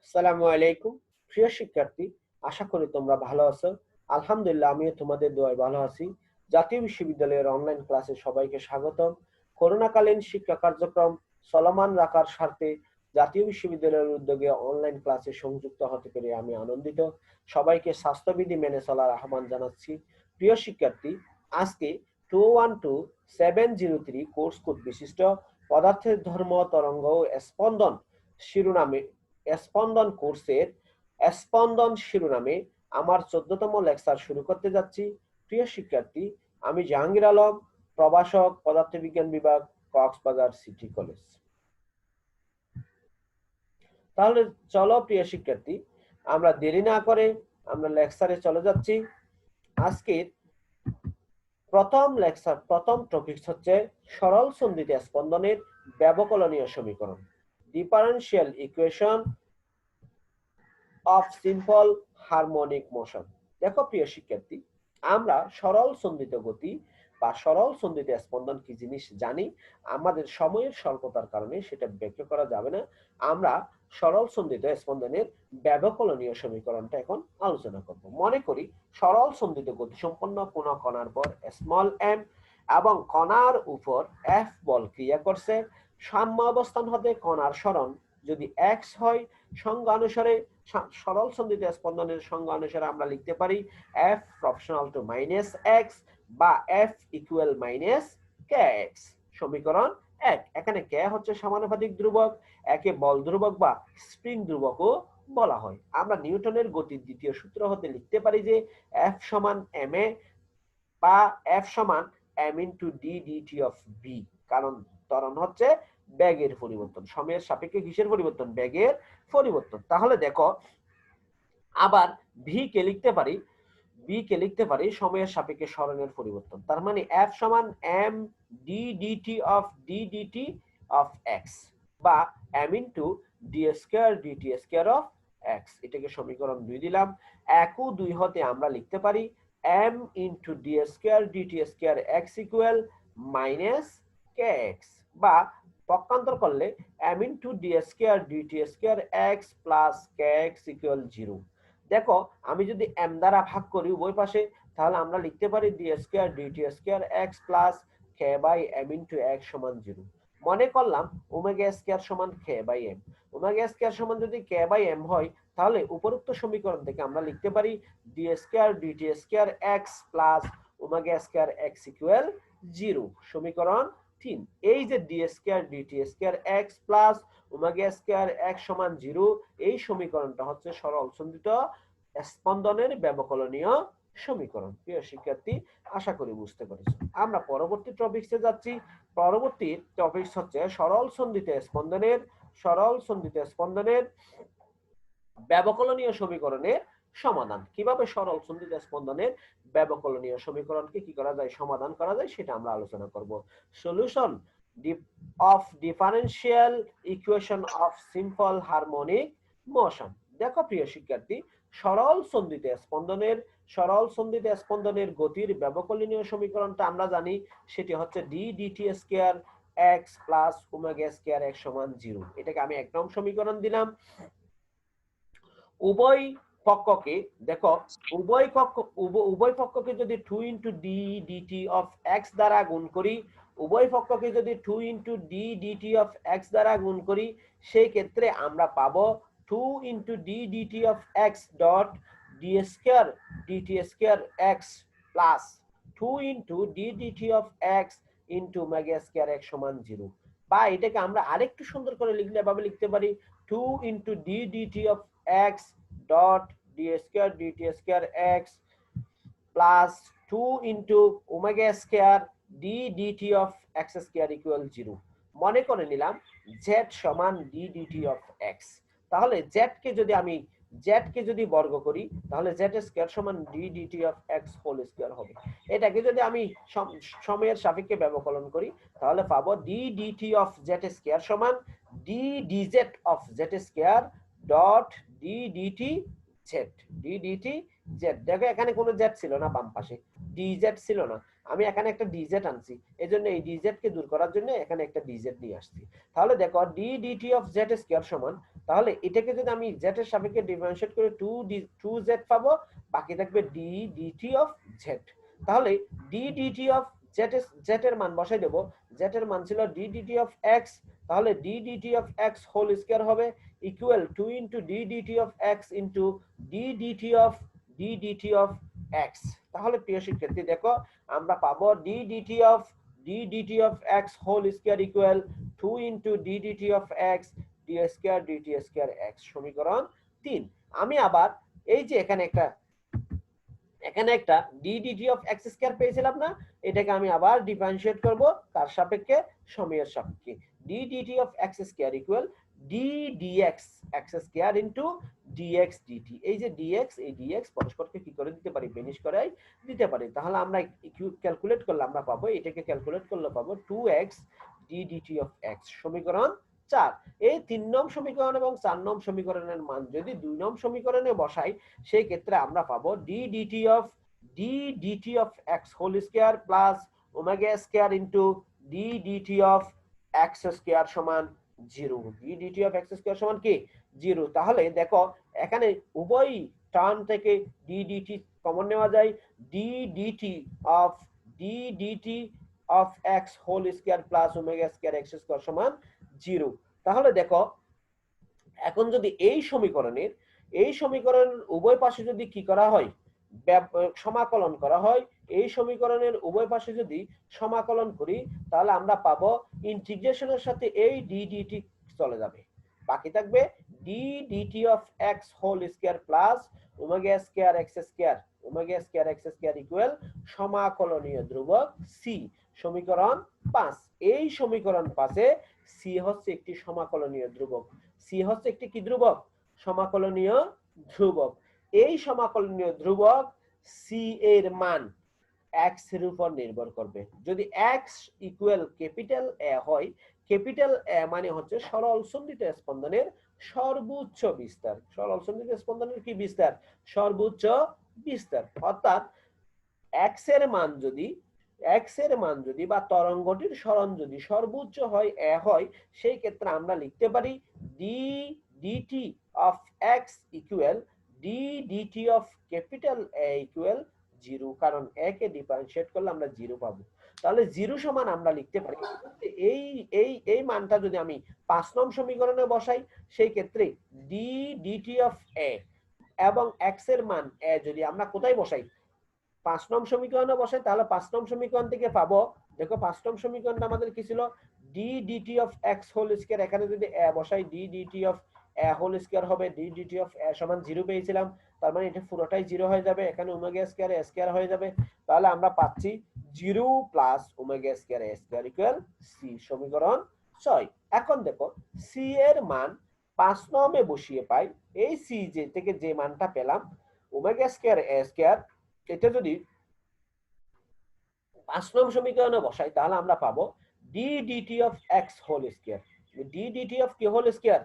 আসসালামু আলাইকুম। প্রিয় শিক্ষার্থী, আশা করি তোমরা ভালো আছো। আলহামদুলিল্লাহ, আমিও তোমাদের দোয়ায় ভালো আছি। জাতীয় বিশ্ববিদ্যালয়ের অনলাইন ক্লাসে সবাইকে স্বাগতম। করোনাকালীন শিক্ষা কার্যক্রম চলমান রাখার স্বার্থে জাতীয় বিশ্ববিদ্যালয়ের উদ্যোগে অনলাইন ক্লাসে সংযুক্ত হতে পেরে আমি আনন্দিত। সবাইকে স্বাস্থ্যবিধি মেনে চলার আহ্বান জানাচ্ছি। প্রিয় শিক্ষার্থী, আজকে 212703 কোর্স কোড বিশিষ্ট পদার্থের ধর্ম, তরঙ্গ ও স্পন্দন শিরোনামে স্পন্দন কোর্সের স্পন্দন শিরোনামে আমার 14তম লেকচার শুরু করতে যাচ্ছি। প্রিয় শিক্ষার্থী, আমি জাহাঙ্গীর আলম, প্রভাষক, পদার্থবিজ্ঞান বিভাগ, কক্সবাজার সিটি কলেজ। তাহলে চলো প্রিয় শিক্ষার্থী, আমরা দেরি না করে আমরা লেকচারে চলে যাচ্ছি। আজকের প্রথম টপিক হচ্ছে সরল সন্ধিতে স্পন্দনের ব্যবকলনীয় সমীকরণ, differential equation of simple harmonic motion. দেখো প্রিয় শিক্ষার্থী, আমরা সরল সন্ধিত গতি বা সরল সন্ধিত স্পন্দন কি জিনিস জানি। আমাদের সময়ের স্বল্পতার কারণে সেটা ব্যাখ্যা করা যাবে না। আমরা সরল সন্ধিত স্পন্দনের ব্যবকলনীয় সমীকরণটা এখন আলোচনা করব। মনে করি সরল সন্ধিত গতি সম্পন্ন কোন কণার পর স্মল এম এবং কণার উপর এফ বল ক্রিয়া করছে। সাম্য অবস্থান হতে কণার সরণ যদি এক্স হয়, সংজ্ঞা অনুসারে সরল সন্ধিত স্পন্দনের সংজ্ঞা অনুসারে আমরা লিখতে পারি F proportional to minus x বা F equal minus K x. সমীকরণ 1। এখানে কে হচ্ছে সমানুপাতিক ধ্রুবক, একে বল ধ্রুবক বা স্প্রিং ধ্রুবকও বলা হয়। আমরা নিউটনের গতির দ্বিতীয় সূত্র হতে লিখতে পারি যে এফ সমান এম এ বা এফ সমান m into d DT of v, কারণ ত্বরণ হচ্ছে বেগের পরিবর্তন। সময়ের সাপেক্ষে কিসের পরিবর্তন? বেগের পরিবর্তন। তাহলে দেখো, আবার ভি কে লিখতে পারি সময়ের সাপেক্ষে সরণের পরিবর্তন। তার মানে এফ সমান M D DT of D DT of X বা M into D square DT square of X. এটাকে সমীকরণ 2 দিলাম। 1 ও 2 হতে আমরা লিখতে পারি M into D square DT square x equal minus K X বা পক্ষান্তর করলে M into D square DT square x plus K X equal 0। দেখো, আমি যদি এম দ্বারা ভাগ করি উভয় পাশে, তাহলে আমরা লিখতে পারি d square DT square x plus k by m into x সমান 0। মনে করলাম ওমেগা স্কয়ার সমান k by m. Omega square সমান যদি কে বাই এম হয়, তাহলে উপরোক্ত সমীকরণ থেকে আমরা লিখতে পারি d square DT square x plus omega square x equal 0। সমীকরণ 3। এই যে d square DT square x plus omega square x সমান 0, এই সমীকরণটা হচ্ছে সরল সন্ধিত স্পন্দনের ব্যবকলনীয় সমীকরণ। প্রিয় শিক্ষার্থী, আশা করি বুঝতে পেরেছো। আমরা পরবর্তী টপিকসে যাচ্ছি। পরবর্তী টপিকস হচ্ছে সরল সন্ধিত স্পন্দনের ব্যবকলনীয় সমীকরণের সমাধান। কিভাবে সরল সন্ধিত স্পন্দনের ব্যবকলনীয় সমীকরণকে কি করা যায়, সমাধান করা যায়, সেটা আমরা আলোচনা করব। Solution of differential equation of simple harmonic motion. দেখো প্রিয় শিক্ষার্থী, সরল সন্ধিত স্পন্দনের গতির ব্যবকলনীয় সমীকরণটা আমরা জানি, সেটি হচ্ছে d dt square x plus omega square x সমান 0। এটাকে আমি 1 নং সমীকরণ দিলাম। উভয় পক্ষকে দেখো, উভয় পক্ষকে যদি 2 into d DT of x দ্বারা গুণ করি, উভয় পক্ষকে যদি 2 into d DT of x দ্বারা গুণ করি, সেই ক্ষেত্রে আমরা পাবো 2 into d DT of x dot d square DT square x plus 2 into d DT of x into omega square x সমান 0। বা এটাকে আমরা আরেকটু সুন্দর করে লিখলে এভাবে লিখতে পারি 2 into d DT of x dot d square dt square x plus 2 into omega square d dt of x square equal 0। মনে করে নিলাম z সমান d dt of x। তাহলে z কে যদি বর্গ করি, তাহলে z স্কয়ার সমান d dt of x whole square হবে। এটাকে যদি আমি সময়ের সাপেক্ষে ব্যবকলন করি, তাহলে পাবো d dt of z square সমান d dz of z square dot d dt z. D dt z. দেখো, এখানে কোনো জেড ছিল না, বাম পাশে ডিজেড ছিল না, আমি এখানে একটা ডিজেড আনছি। এজন্য এই ডিজেড কে দূর করার জন্য এখানে একটা ডিজেড নিয়ে আসছি। তাহলে দেখো, d DT of z square সমান তাহলে এটাকে যদি আমি z এর সাপেক্ষে ডিফারেন্সিয়েট করে 2z পাবো, বাকি থাকবে d dt অফ z। তাহলে d dt অফ z এর মান বসাই দেব। z এর মান ছিল d dt অফ x, তাহলে d dt of x whole square হবে equal 2 into d dt of x into d dt of x। তাহলে প্রিয় শিক্ষার্থী দেখো আমরা পাবো d dt of x whole square equal 2 into d dt of x d square dt square x, সমীকরণ 3। আমি আবার এই যে এখানে একটা d dt of x square পেয়েছিলাম না, এটাকে আমি আবার ডিফারেন্সিয়েট করব কার সাপেক্ষে, সময়ের সাপেক্ষে। d dt of x square equal d dx x square into dx dt। এই যে dx, এই dx পরস্পরকে কি করে দিতে পারি, বেনিশ করাই দিতে পারি। তাহলে আমরা ক্যালকুলেট করলে আমরা পাবো, এটাকে ক্যালকুলেট করলে পাবো 2x d dt of x, সমীকরণ 4। এই 3 নং সমীকরণ এবং 4 নং সমীকরণের মান যদি 2 নং সমীকরণে বসাই, সেই ক্ষেত্রে আমরা পাবো d dt of x whole square plus omega square into d dt of x square সমান 0। d dt of x square সমান কি 0। তাহলে দেখো এখানে উভয় টার্ম থেকে d dt কমন নেওয়া যায়, d dt of x whole square plus omega square x square সমান 0। তাহলে দেখো এখন যদি এই সমীকরণের উভয় পাশে যদি কি করা হয়, সমাকলন করা হয়, এই সমীকরণের উভয় পাশে যদি সমাকলন করি, তাহলে আমরা পাবো ইন্টিগ্রেশনের সাথে এই d dt চলে যাবে, বাকি থাকবে d dt of x whole square plus omega square x square equal সমাকলনীয় ধ্রুবক c, সমীকরণ 5। এই সমীকরণ 5 এ c হচ্ছে একটি সমাকলনীয় ধ্রুবক। c হচ্ছে একটি কি ধ্রুবক, সমাকলনীয় ধ্রুবক। এই সমাকলনীয় ধ্রুবক c এর মান x এর উপর নির্ভর করবে। যদি x ইকুয়াল ক্যাপিটাল A হয়, ক্যাপিটাল A মানে হচ্ছে সরল সন্ধিত স্পন্দনের সর্বোচ্চ বিস্তার। সরল সন্ধিত স্পন্দনের কি বিস্তার, সর্বোচ্চ বিস্তার। অর্থাৎ x এর মান যদি বা তরঙ্গটির সরণ যদি সর্বোচ্চ হয় a হয়, সেই ক্ষেত্রে আমরা লিখতে পারি d dt of x equal d dt of capital A equal 0, কারণ a কে ডিফারেন্সিয়েট করলে আমরা 0 পাবো। তাহলে 0 সমান আমরা লিখতে পারি এই মানটা যদি আমি 5 নং সমীকরণে বসাই, সেই ক্ষেত্রে d dt অফ a এবং x এর মান a যদি আমরা কোথায় বসাই, 5 নং সমীকরণে বসে, তাহলে 5 নং সমীকরণ থেকে পাবো, দেখো 5 নং সমীকরণটা আমাদের কি ছিল, d dt of x whole square, এখানে যদি a বসাই d dt of a whole square হবে, d dt অফ a সমান 0 পেয়েছিলাম, তার মানে এটা পুরোটাই 0 হয়ে যাবে, এখানে ওমেগা স্কয়ার a স্কয়ার হয়ে যাবে। তাহলে আমরা পাচ্ছি 0 plus omega square a square equal c, সমীকরণ 6। এখন দেখো c এর মান 5 নমে বসিয়ে পাই, এই c থেকে যে মানটা পেলাম ওমেগা স্কয়ার a স্কয়ার, এটা যদি 5 নং সমীকরণে বসাই, তাহলে আমরা পাবো d dt of x whole square, d dt of কি whole square,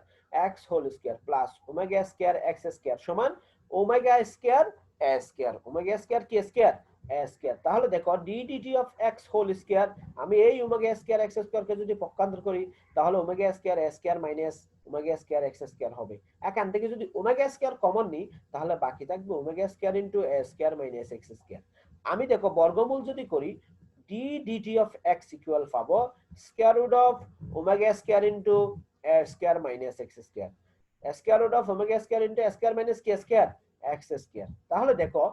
x whole square plus omega square x square সমান omega square a square. Omega square কি স্কয়ার, a স্কয়ার। তাহলে দেখো d dt of x whole square, আমি এই omega square x square কে যদি পক্ষান্তর করি, তাহলে omega square a square minus omega square x square হবে। এখান থেকে যদি ওমেগা স্কয়ার কমন নিই, তাহলে বাকি থাকবে omega square into a square minus x square. আমি দেখো বর্গমূল যদি করি, d dt of x equal পাবো square root of omega square into a square minus x square, square root of omega square into a square minus k square x square। তাহলে দেখো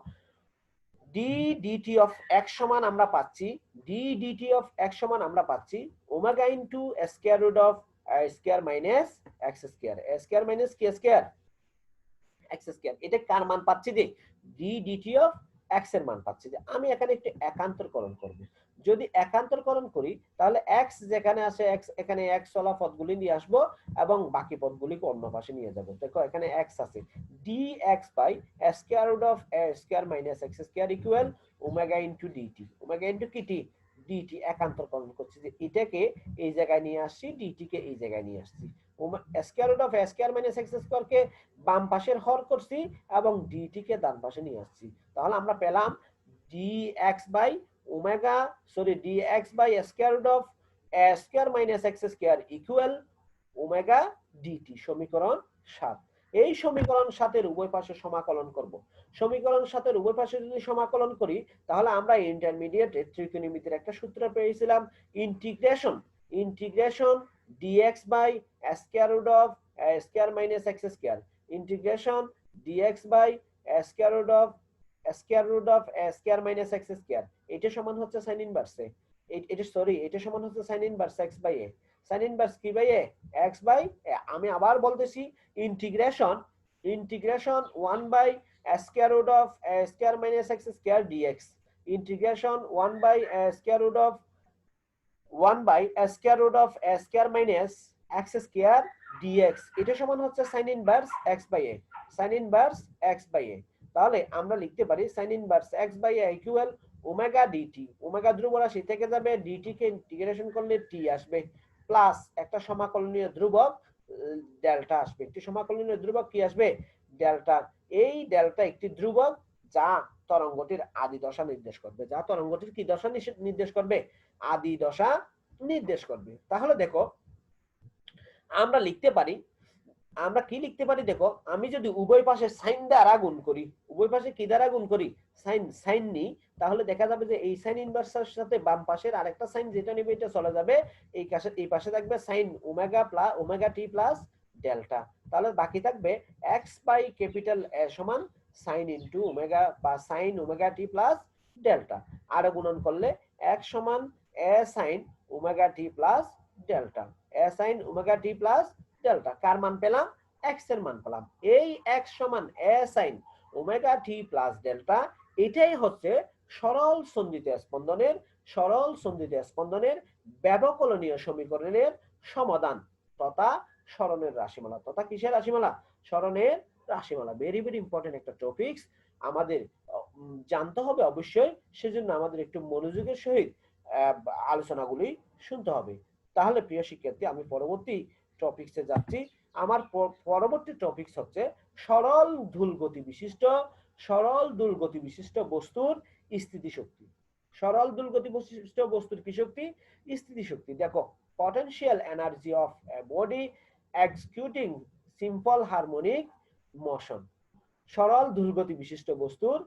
d dt of x সমান আমরা পাচ্ছি, d dt of x সমান আমরা পাচ্ছি omega into a square root of a square minus x square, a square minus k square x square. এটা কার মান পাচ্ছি, যে d dt অফ x এর মান পাচ্ছি। যে আমি এখানে একটু একান্তরকরণ করব, যদি একান্তরকরণ করি, তাহলে x যেখানে আছে x, এখানে x চলা পদগুলি নিয়ে আসবো এবং বাকি পদগুলিকে অন্য পাশে নিয়ে যাব। দেখো এখানে x আছে, dx by a square root of a square minus x square equal omega into dt, omega into কি t dt, একান্তরকরণ করছি, যে এটাকে এই জায়গায় নিয়ে আসছি, dt কে এই জায়গায় নিয়ে আসছি, square root of a square minus x square কে বাম পাশের হর করছি এবং dt কে ডান পাশে নিয়ে আসছি। তাহলে আমরা পেলাম dx by omega dx by square root of a square minus x square equal omega dt, সমীকরণ 7। এই সমীকরণ 7-এর উভয় পাশে সমাকলন করব। সমীকরণ 7-এর উভয় পাশে যদি সমাকলন করি তাহলে আমরা ইন্টারমিডিয়েটে ত্রিকোণমিতির একটা সূত্র পেয়েছিলাম, integration integration dx by square root of square minus x square, integration dx by square root of square minus x square, এটা সমান হচ্ছে sin ইনভার্স এ, এটা সমান হচ্ছে sin inverse x by a। sin inverse কি by a? x by a। আমি আবার বলতেছি, integration 1 by square root of square minus x square dx, integration 1 by square root of square root of square minus x square dx, এটা সমান হচ্ছে sin inverse x by a। sin inverse x by a, তাহলে আমরা লিখতে পারি sin inverse x by a equal omega DT, omega ধ্রুব রাশি থেকে যাবে, ডিটি কে ইন্টিগ্রেশন করলে টি আসবে, প্লাস একটা সমাকলনীয় ধ্রুবক ডেল্টা আসবে। একটি সমাকলনীয় ধ্রুবক কি আসবে? ডেল্টা। এই ডেল্টা একটি ধ্রুবক যা তরঙ্গটির আদি দশা নির্দেশ করবে, যা তরঙ্গটির কি দশা নির্দেশ করবে? আদি দশা নির্দেশ করবে। তাহলে দেখো আমরা লিখতে পারি, আমরা কি লিখতে পারি দেখো, আমি যদি উভয় পাশে সাইন দ্বারা গুণ করি, উভয় পাশে কি দ্বারা গুণ করি? সাইন নিই, তাহলে দেখা যাবে যে এই সাইন ইনভার্সের সাথে বাম পাশের আরেকটা সাইন যেটা নেবে এটা চলে যাবে, এই পাশে থাকবে sine omega T plus delta. তাহলে বাকি থাকবে x বাই ক্যাপিটাল A সমান সাইন ইনটু ওমেগা বা sine omega T plus delta. আর গুণন করলে x সমান a sine omega T plus delta, a sine omega T plus delta. কার মান পেলাম? x এর মান পেলাম। এই x সমান a sin omega t plus delta, এটাই হচ্ছে সরল সন্ধিত স্পন্দনের ব্যবকলনীয় সমীকরণের সমাধান তথা সরণের রাশিমালা, তথা কিসের রাশিমালা? সরণের রাশিমালা। ভেরি ভেরি ইম্পর্টেন্ট একটা টপিকস, আমাদের জানতে হবে অবশ্যই, সেজন্য আমাদের একটু মনোযোগের সহিত আলোচনাগুলি শুনতে হবে। তাহলে প্রিয় শিক্ষার্থী, আমি পরবর্তী টপিকসে যাচ্ছি। আমার পরবর্তী টপিকস হচ্ছে সরল ধুলগতি বিশিষ্ট বস্তুর স্থিতিশক্তি। সরল ধুলগতি বিশিষ্ট বস্তুর কি শক্তি? স্থিতিশক্তি। দেখো, potential energy of a body executing simple harmonic motion। সরল ধুলগতি বিশিষ্ট বস্তুর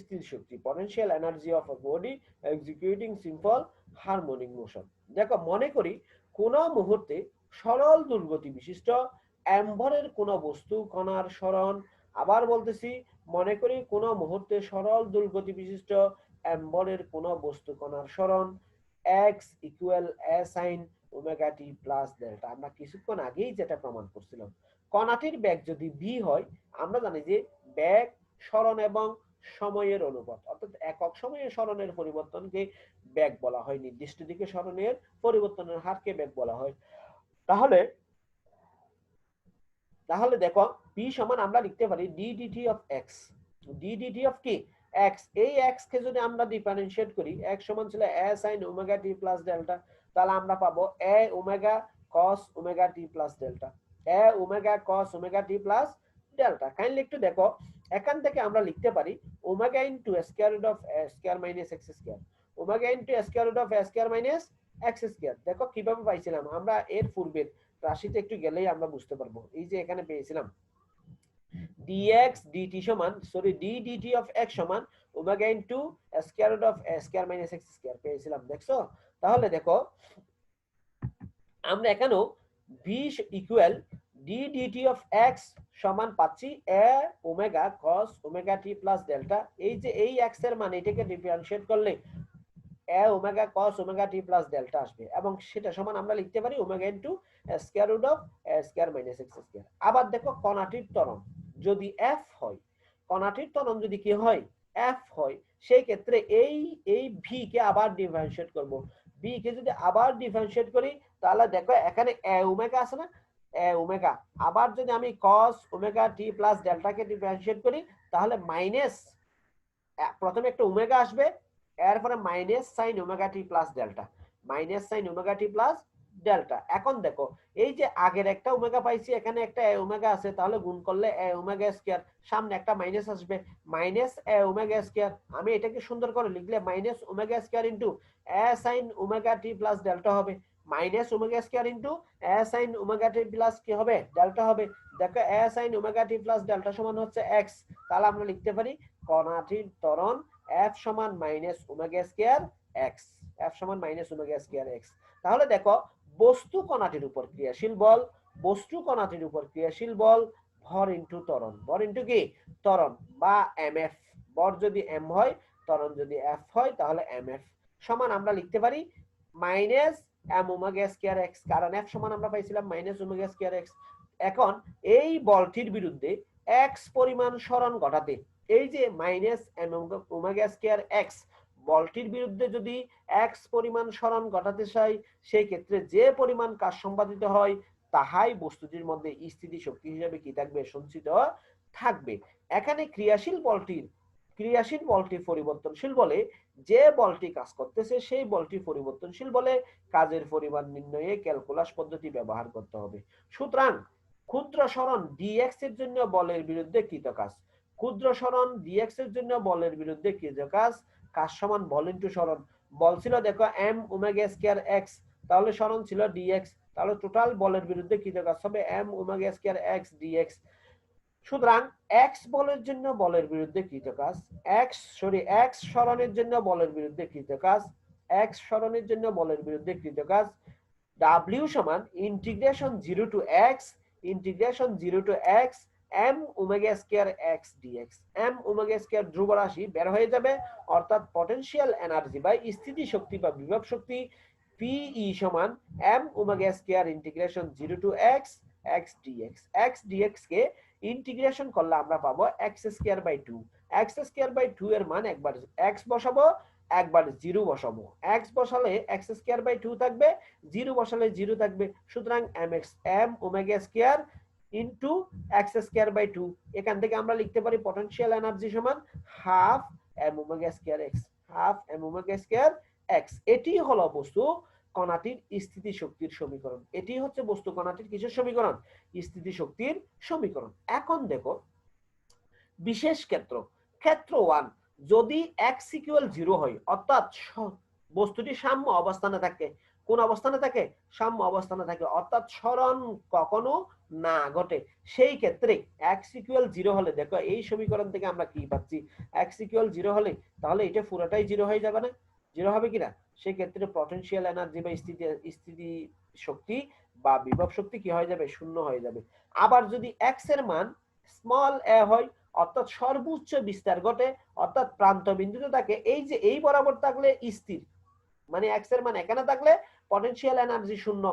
স্থিতিশক্তি, potential energy of a body executing simple harmonic motion। দেখো, মনে করি কোন মুহূর্তে সরল ধুলগতি বিশিষ্ট অ্যাম্বরের কোন বস্তু কণার সরণ, আবার বলতেছি, মনে করি কোন মুহূর্তে সরল ধুলগতি বিশিষ্ট অ্যাম্বরের কোন বস্তু কণার সরণ x equal a sin omega t plus delta. আমরা কিছুক্ষণ আগেই যেটা প্রমাণ করছিলাম, কণাটির বেগ যদি v হয়, আমরা জানি যে বেগ সরণ এবং সময়ের অনুপাত, অর্থাৎ একক সময়ে সরণের পরিবর্তনকে বেগ বলা হয়, নির্দিষ্ট দিকে সরণের পরিবর্তনের হারকে বেগ বলা হয়। তাহলে দেখো, p সমান আমরা লিখতে পারি d dt of x, d dt of কি? x। এই x কে যদি আমরা ডিফারেনশিয়েট করি, x সমান ছিল a sin omega t plus delta, তাহলে আমরা পাবো a omega cos omega t plus delta, a omega cos omega t plus delta. Kindly একটু দেখো, এখান থেকে আমরা লিখতে পারি omega into square root of a square minus x square, omega into square root of a square minus x square. দেখো কিভাবে পাইছিলাম আমরা, এর পূর্বের রাশিতে একটু গেলেই আমরা বুঝতে পারবো। এই যে এখানে পেয়েছিলাম dx dt সমান, sorry d dt of x সমান omega into square root of a square minus x square পেয়েছিলাম, দেখছো? তাহলে দেখো আমরা এখানেও v equal d dt of x সমান পাচ্ছি a omega cos omega t plus delta. এই যে এই x এর মান, এটাকে ডিফারেনশিয়েট করলে a omega cos omega t plus delta আসবে, এবং সেটা সমান আমরা লিখতে পারি omega into square root of a square minus x square. আবার দেখো, কণাটির ত্বরণ যদি f হয়, কণাটির ত্বরণ যদি কি হয়? f হয়, সেই ক্ষেত্রে এই v কে আবার ডিফারেনশিয়েট করব। v কে যদি আবার ডিফারেনশিয়েট করি, তাহলে দেখো এখানে a ওমেগা আছে না, a ওমেগা, আবার যদি আমি cos omega t plus delta কে ডিফারেনশিয়েট করি, তাহলে মাইনাস, প্রথমে একটা ওমেগা আসবে, এরপরে minus sine omega T plus delta, minus sine omega T plus delta. এখন দেখো, এই যে আগের একটা ওমেগা পাইছি, এখানে একটা এ ওমেগা আছে, তাহলে গুণ করলে এ ওমেগা স্কয়ার, সামনে একটা মাইনাস আসবে, মাইনাস এ ওমেগা স্কয়ার। আমি এটাকে সুন্দর করে লিখলে মাইনাস ওমেগা স্কয়ার ইনটু এ sign omega T plus delta হবে, মাইনাস ওমেগা স্কয়ার ইনটু এ sin ওমেগা টি প্লাস কি হবে ডেল্টা হবে। দেখো এ sin omega T plus delta সমান হচ্ছে x, তাহলে আমরা লিখতে পারি কণাটির ত্বরণ f সমান minus omega square x, f সমান মাইনাস ওমেগা স্কয়ার x। তাহলে দেখো বস্তু কণাটির উপর ক্রিয়াশীল বল, বস্তু কণাটির উপর ক্রিয়াশীল বল, ভর ইনটু ত্বরণ, ভর ইনটু কি ত্বরণ বা mf, ভর যদি m হয় ত্বরণ যদি f হয় তাহলে mf সমান আমরা লিখতে পারি minus m omega square x, কারণ f সমান আমরা পাইছিলাম মাইনাস ওমেগা স্কয়ার x। এখন এই বলটির বিরুদ্ধে x পরিমাণ সরণ ঘটাতে এই যে minus m omega square x বলটির বিরুদ্ধে যদি x পরিমাণ সরণ ঘটাতে চাই, সেই ক্ষেত্রে যে পরিমাণ কাজ সম্পাদিত হয় তাহাই বস্তুটির মধ্যে স্থিতি শক্তি হিসেবে কি থাকবে সঞ্চিত থাকবে। এখানে ক্রিয়াশীল বলটি পরিবর্তনশীল বলে, যে বলটি কাজ করতেছে সেই বলটি পরিবর্তনশীল বলে কাজের পরিমাণ নির্ণয়ে ক্যালকুলাস পদ্ধতি ব্যবহার করতে হবে। সুতরাং ক্ষুদ্র সরণ dx এর জন্য বলের বিরুদ্ধে কৃত কাজ, ক্ষুদ্র সরণ dx এর জন্য বলের বিরুদ্ধে কৃত কাজ, কাজ সমান বল ইনটু সরণ। বল ছিল দেখো m ওমেগা স্কয়ার x, তাহলে সরণ ছিল dx, তাহলে টোটাল বলের বিরুদ্ধে কৃত কাজ হবে m omega square x dx। সুতরাং x বলের জন্য বলের বিরুদ্ধে কৃত কাজ, x সরণের জন্য বলের বিরুদ্ধে কৃত কাজ, x সরণের জন্য বলের বিরুদ্ধে কৃত কাজ w সমান integration 0 to x m omega square x dx। m omega square ধ্রুব রাশি বের হয়ে যাবে, অর্থাৎ পটেনশিয়াল এনার্জি বা স্থিতি শক্তি বা বিভব শক্তি PE সমান m omega square integration 0 to x dx। x dx কে ইন্টিগ্রেশন করলে আমরা পাবো x square by 2, x square by 2 এর মান একবার x বসাবো একবার 0 বসাবো, x বসালে x স্কয়ার বাই 2 থাকবে, 0 বসালে 0 থাকবে। সুতরাং m omega square into x square by 2, এখান থেকে আমরা লিখতে পারি পটেনশিয়াল এনার্জি সমান half m omega square x, half m omega square x। এটি হলো বস্তু কণাটির স্থিতি শক্তির সমীকরণ, এটি হচ্ছে বস্তু কণাটির কিসের সমীকরণ স্থিতি শক্তির সমীকরণ। এখন দেখো বিশেষ ক্ষেত্র, ক্ষেত্র 1 যদি x ইকুয়াল 0 হয় অর্থাৎ বস্তুটি সাম্য অবস্থানে থাকে, কোন অবস্থানে থাকে সাম্য অবস্থানে থাকে, অর্থাৎ সরণ কখনো না ঘটে, সেই ক্ষেত্রে x ইকুয়াল 0 হলে দেখো এই সমীকরণ থেকে আমরা কি পাচ্ছি x ইকুয়াল 0 হলে তাহলে এটা পুরোটাই 0 হয়ে যাবে না, 0 হবে কিনা, সেই ক্ষেত্রে পটেনশিয়াল এনার্জি বা স্থিতি শক্তি বা বিভব শক্তি কি হয়ে যাবে শূন্য হয়ে যাবে। আবার যদি x এর মান স্মল a হয় অর্থাৎ সর্বোচ্চ বিস্তার ঘটে, অর্থাৎ প্রান্ত বিন্দুতে থাকে এই যে এই বরাবর থাকলে স্থির, মানে x এর মান এখানে থাকলে পটেনশিয়াল এনার্জি শূন্য,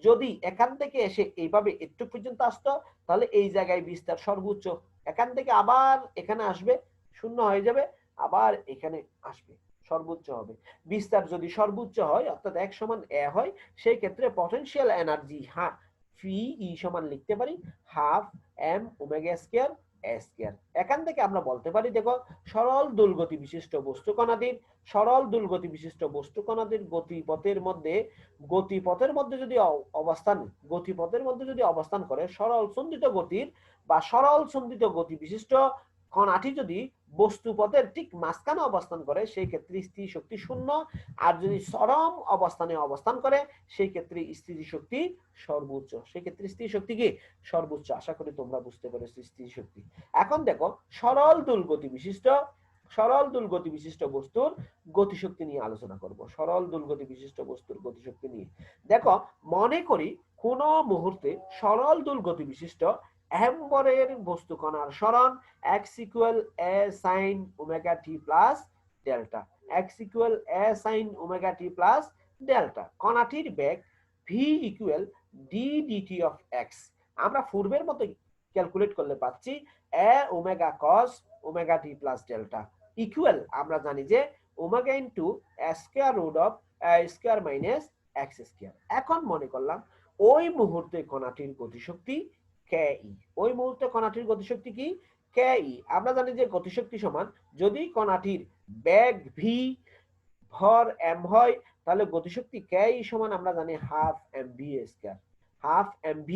যদি এখান থেকে এসে এইভাবে একটু পর্যন্ত আসতো তাহলে এই জায়গায় বিস্তার সর্বোচ্চ, এখান থেকে আবার এখানে আসবে শূন্য হয়ে যাবে, আবার এখানে আসবে সর্বোচ্চ হবে। বিস্তার যদি সর্বোচ্চ হয় অর্থাৎ x সমান a হয়, সেই ক্ষেত্রে পটেনশিয়াল এনার্জি PE সমান লিখতে পারি half m omega square a square. এখান থেকে আমরা বলতে পারি দেখো সরল দোলগতি বিশিষ্ট বস্তু কণাটির গতিপথের মধ্যে যদি অবস্থান করে সরল সন্ধিত গতির বা সরল সন্ধিত গতি বিশিষ্ট কণাটি যদি বস্তুপথের ঠিক মাঝখানে অবস্থান করে সেই ক্ষেত্রে স্থিতি শক্তি শূন্য, আর যদি চরম অবস্থানে অবস্থান করে সেই ক্ষেত্রে স্থিতি শক্তি সর্বোচ্চ, সেই ক্ষেত্রে স্থিতি শক্তি কি সর্বোচ্চ। আশা করি তোমরা বুঝতে পেরেছো স্থিতি শক্তি। এখন দেখো সরল দোলগতি বিশিষ্ট বস্তুর গতিশক্তি নিয়ে আলোচনা করব, সরল দোলগতি বিশিষ্ট বস্তুর গতিশক্তি নিয়ে। দেখো মনে করি কোন মুহূর্তে সরল দোলগতি বিশিষ্ট এর বস্তু কণার সরণ x equal a sin omega t plus delta, x equal a sin omega t plus delta, কণাটির বেগ v equal d dt of x। আমরা পূর্বের মতো ক্যালকুলেট করলে পাচ্ছি a omega cos omega t plus delta equal আমরা জানি যে omega into a square root of a square minus x square. এখন মনে করলাম ওই মুহূর্তে কণাটির গতিশক্তি KE, ওই মুহূর্তে কণাটির গতিশক্তি কি KE। আমরা জানি যে গতিশক্তি সমান যদি কণাটির বেগ v ভর m হয় তাহলে গতিশক্তি KE সমান আমরা জানি half mv square, half mv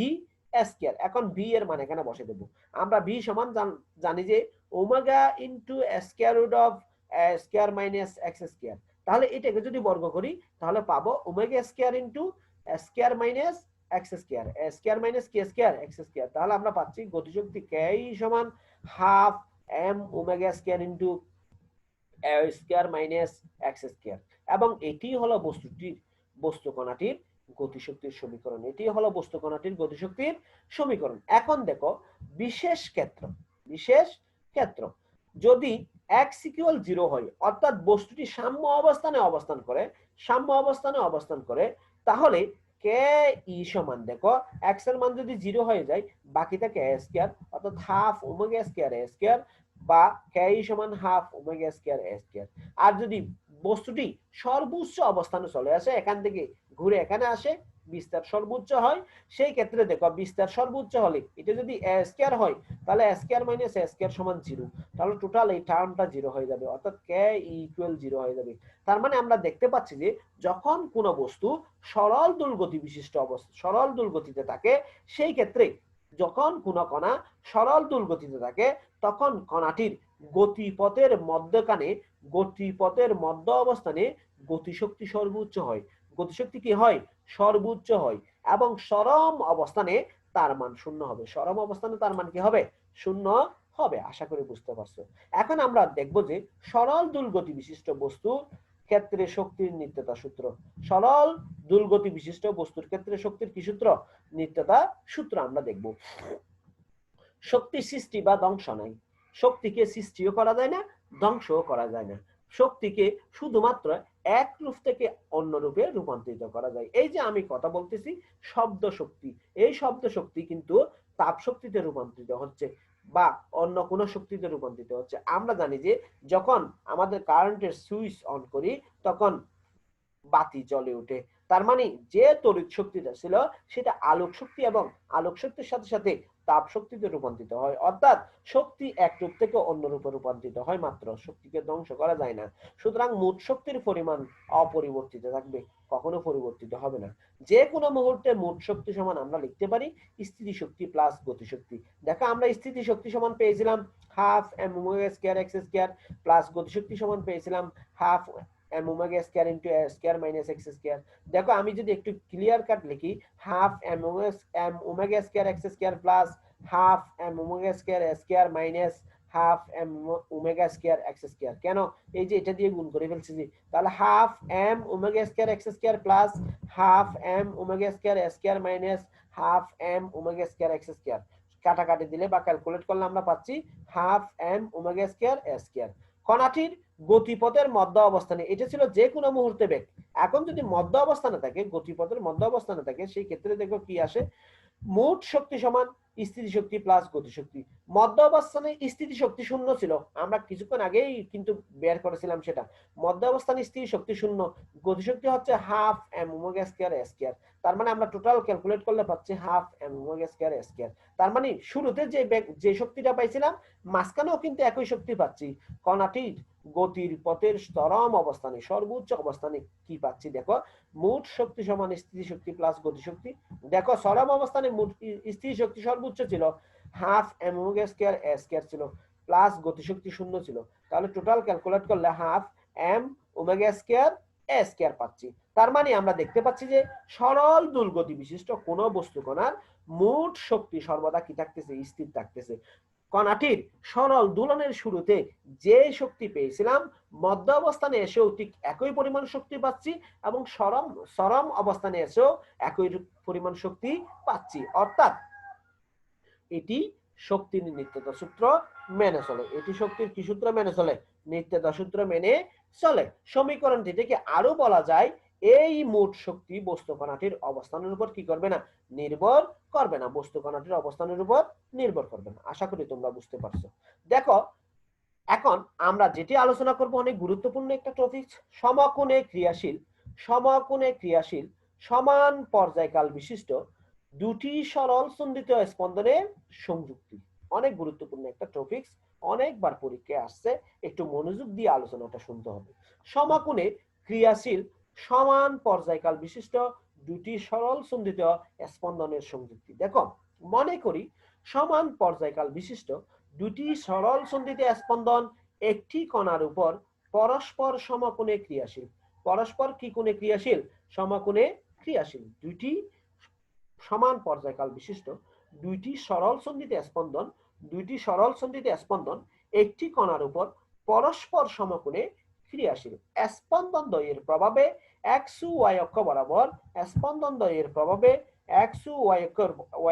square. এখন v এর মান এখানে বসে দেব, আমরা v সমান জানি যে omega into square root of square minus x square, তাহলে এটাকে যদি বর্গ করি তাহলে পাবো omega square into square minus x square, square minus কি স্কয়ার এক্স স্কয়ার। তাহলে আমরা পাচ্ছি গতিশক্তি কে সমান half M omega square into A square minus x square, এবং এটি হলো বস্তু কণাটির গতিশক্তির সমীকরণ। এটি হলো বস্তু কণাটির গতিশক্তির সমীকরণ। এখন দেখো বিশেষ ক্ষেত্র যদি x ইকুয়াল 0 হয়, অর্থাৎ বস্তুটি সাম্য অবস্থানে অবস্থান করে, তাহলে কে ই সমান দেখো x এর মান যদি 0 হয়ে যায়, বাকি থাকে a স্কয়ার, অর্থাৎ half omega square a square, বা কে ই সমান half omega square a square. আর যদি বস্তুটি সর্বোচ্চ অবস্থানে চলে আসে, এখান থেকে ঘুরে এখানে আসে, বিস্তার সর্বোচ্চ হয়, সেই ক্ষেত্রে দেখো বিস্তার সর্বোচ্চ হলে এটা যদি a স্কয়ার হয়, তাহলে a square minus a square সমান 0। তাহলে টোটাল এই টার্মটা 0 হয়ে যাবে, অর্থাৎ কে ইকুয়াল 0 হয়ে যাবে। তার মানে আমরা দেখতে পাচ্ছি যে যখন কোনো বস্তু সরল দোলগতিতে থাকে, সেই ক্ষেত্রে যখন কোনো কণা সরল দোলগতিতে থাকে, তখন কণাটির গতিপথের মধ্য অবস্থানে গতিশক্তি সর্বোচ্চ হয়। গতিশক্তি কি হয়? সর্বোচ্চ হয়, এবং চরম অবস্থানে তার মান 0 হবে। চরম অবস্থানে তার মান কি হবে? 0 হবে। আশা করি বুঝতে পারছো। এখন আমরা দেখব যে সরল দোলগতি বিশিষ্ট বস্তু ক্ষেত্রে শক্তির নিত্যতা সূত্র। সরল দোলগতি বিশিষ্ট বস্তুর ক্ষেত্রে শক্তির কি সূত্র? নিত্যতা সূত্র আমরা দেখব। শক্তি সৃষ্টি বা ধ্বংস নাই। শক্তিকে সৃষ্টিও করা যায় না, ধ্বংসও করা যায় না। শক্তিকে শুধুমাত্র এক রূপ থেকে অন্য রূপে রূপান্তরিত করা যায়। এই যে আমি কথা বলতেছি শব্দ শক্তি, এই শব্দ শক্তি কিন্তু তাপ শক্তিতে রূপান্তরিত হচ্ছে বা অন্য কোনো শক্তিতে রূপান্তরিত হচ্ছে। আমরা জানি যে যখন আমাদের কারেন্টের সুইচ অন করি, তখন বাতি জ্বলে ওঠে। তার মানে যে তড়িৎ শক্তিটা ছিল সেটা আলোক শক্তি, এবং আলোক শক্তির সাথে সাথে তাপ শক্তিতে রূপান্তরিত হয়। অর্থাৎ শক্তি এক রূপ থেকে অন্য রূপে রূপান্তরিত হয় মাত্র, শক্তিকে ধ্বংস করা যায় না। সুতরাং মোট শক্তির পরিমাণ অপরিবর্তিত থাকবে, কখনো পরিবর্তিত হবে না। যে কোনো মুহূর্তে মোট শক্তি সমান আমরা লিখতে পারি স্থিতি শক্তি প্লাস গতিশক্তি। দেখো আমরা স্থিতি শক্তি সমান পেয়েছিলাম half M omega square X square, plus গতিশক্তি সমান পেয়েছিলাম half M omega square into A square minus x square. দেখো আমি যদি একটু ক্লিয়ার কাট লিখি, half M omega square X square plus half M omega square A square minus half M omega square X square. কেন? এই যে এটা দিয়ে গুণ করে ফেলছি যে, তাহলে half M omega square X square plus half M omega square A square minus half M omega square X square. কাটাকাটি দিলে বা ক্যালকুলেট করলে আমরা পাচ্ছি half M omega square A square. কণাটির গতিপথের মধ্য অবস্থানে, এটা ছিল যে কোনো মুহূর্তে বেগ। এখন যদি মধ্য অবস্থানে থাকে, গতিপথের মধ্য অবস্থানে থাকে, সেই ক্ষেত্রে দেখো কি আসে, মোট শক্তি সমান স্থিতি শক্তি প্লাস গতিশক্তি। মধ্য অবস্থানে স্থিতি শক্তি 0 ছিল, আমরা কিছুক্ষণ আগেই কিন্তু বের করেছিলাম সেটা। মধ্য অবস্থানে স্থিতি শক্তি 0, গতিশক্তি হচ্ছে half M omega square A square. তার মানে আমরা টোটাল ক্যালকুলেট করলে পাচ্ছি half M omega square A square. তার মানে শুরুতে যে শক্তিটা পাইছিলাম, মাঝখানেও কিন্তু একই শক্তি পাচ্ছি। কণাটির গতির পথের চরম অবস্থানে, সর্বোচ্চ অবস্থানে কি পাচ্ছি দেখো, মোট শক্তি সমান স্থিতি শক্তি প্লাস গতিশক্তি। দেখো চরম অবস্থানে মোট স্থিতি শক্তি সর্বোচ্চ ছিল half M omega square A square ছিল, প্লাস গতিশক্তি 0 ছিল। তাহলে টোটাল ক্যালকুলেট করলে half M omega square A square পাচ্ছি। তার মানে আমরা দেখতে পাচ্ছি যে সরল দোলগতি বিশিষ্ট কোন বস্তু কণার মোট শক্তি সর্বদা কি থাকতেছে? স্থির থাকতেছে। কণাটির সরল দোলনের শুরুতে যে শক্তি পেয়েছিলাম, মধ্য অবস্থানে এসেও ঠিক একই পরিমাণ শক্তি পাচ্ছি, এবং চরম অবস্থানে এসেও একই পরিমাণ শক্তি পাচ্ছি। অর্থাৎ এটি শক্তির নিত্যতা সূত্র মেনে চলে। এটি শক্তির কি সূত্র মেনে চলে? নিত্যতা সূত্র মেনে চলে। সমীকরণটি থেকে আরো বলা যায়, এই মোট শক্তি বস্তু কণাটির অবস্থানের উপর কি করবে না? নির্ভর করবে না। বস্তু কণাটির অবস্থানের উপর নির্ভর করবে না। আশা করি তোমরা বুঝতে পারছো। দেখো এখন আমরা যেটি আলোচনা করব অনেক গুরুত্বপূর্ণ একটা টপিক, সমকোণে ক্রিয়াশীল সমান পর্যায়কাল বিশিষ্ট দুটি সরল সন্ধিত স্পন্দনের সংযুক্তি। অনেক গুরুত্বপূর্ণ একটা টপিক, অনেকবার পরীক্ষায় আসছে, একটু মনোযোগ দিয়ে আলোচনাটা শুনতে হবে। সমকোণে ক্রিয়াশীল সমান পর্যায়কাল বিশিষ্ট দুটি সরল সন্ধিত স্পন্দনের সংযুক্তি। দেখো মনে করি সমান পর্যায়কাল বিশিষ্ট দুটি সরল সন্ধিত স্পন্দন একটি কণার উপর পরস্পর সমকোণে ক্রিয়াশীল। পরস্পর কি কোণে ক্রিয়াশীল? সমকোণে ক্রিয়াশীল দুইটি সমান পর্যায়কাল বিশিষ্ট দুইটি সরল সন্ধিতে স্পন্দন একটি কণার উপর পরস্পর সমকোণে ক্রিয়াশীল। স্পন্দন দ্বয়ের প্রভাবে এক্স ও ওয়াই অক্ষ বরাবর স্পন্দন দ্বয়ের প্রভাবে এক্স ও ওয়াই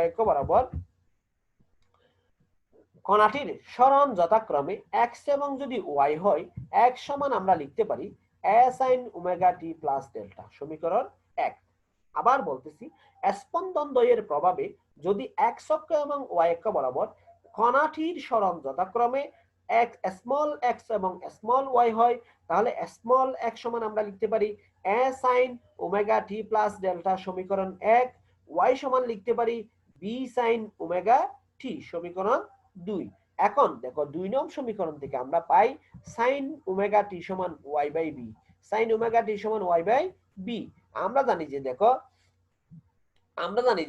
অক্ষ বরাবর কণাটির সরণ যথাক্রমে এক্স এবং যদি ওয়াই হয় এক্স সমান আমরা লিখতে পারি এ sign omega T plus delta, সমীকরণ 1। আবার বলতেছি, স্পন্দন দ্বয়ের প্রভাবে যদি এক্স অক্ষ এবং ওয়াই অক্ষ বরাবর কণাটির সরণ যথাক্রমে স্মল এক্স এবং স্মল ওয়াই হয়, তাহলে স্মল এক্স সমান আমরা লিখতে পারি এ sign omega T plus delta, সমীকরণ 1। ওয়াই সমান লিখতে পারি বি সাইন ওমেগা টি, সমীকরণ 2। এখন দেখো 2 নং সমীকরণ থেকে আমরা পাই সাইন ওমেগা টি সমান Y by B, sine omega T সমান ওয়াই বাই বি। আমরা জানি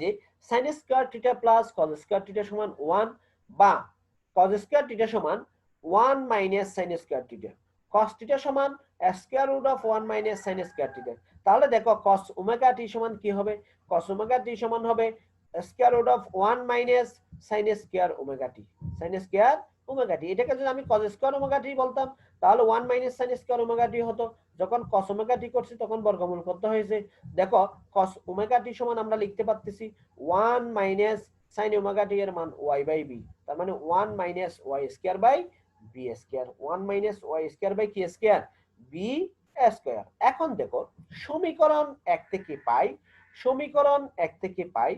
যে sine square theta plus cos square theta সমান 1 বা কজ স্কয়ার থিটা সমান 1 minus sine square theta, cos theta সমান square root of 1 minus sine square theta. তাহলে দেখো কস ওমেগা টি সমান কি হবে, কস ওমেগা টি সমান হবে square root of 1 minus sine square omega T, sine square omega T. এটাকে যদি আমি কজ স্কয়ার ওমেগা টি বলতাম তাহলে 1 মাইনাস সাইন স্কয়ার ওমেগা টি হতো। যখন কস ওমেগা টি করছি তখন বর্গমূল করতে হয়েছে। দেখো কস ওমেগা টি সমান আমরা লিখতে পারতেছি 1 মাইনাস সাইন ওমেগা টি এর মান ওয়াই বাই বি, তার মানে 1 minus y square by b square, 1 minus y square by কি স্কয়ার, বি স্কয়ার। এখন দেখো সমীকরণ 1 থেকে পাই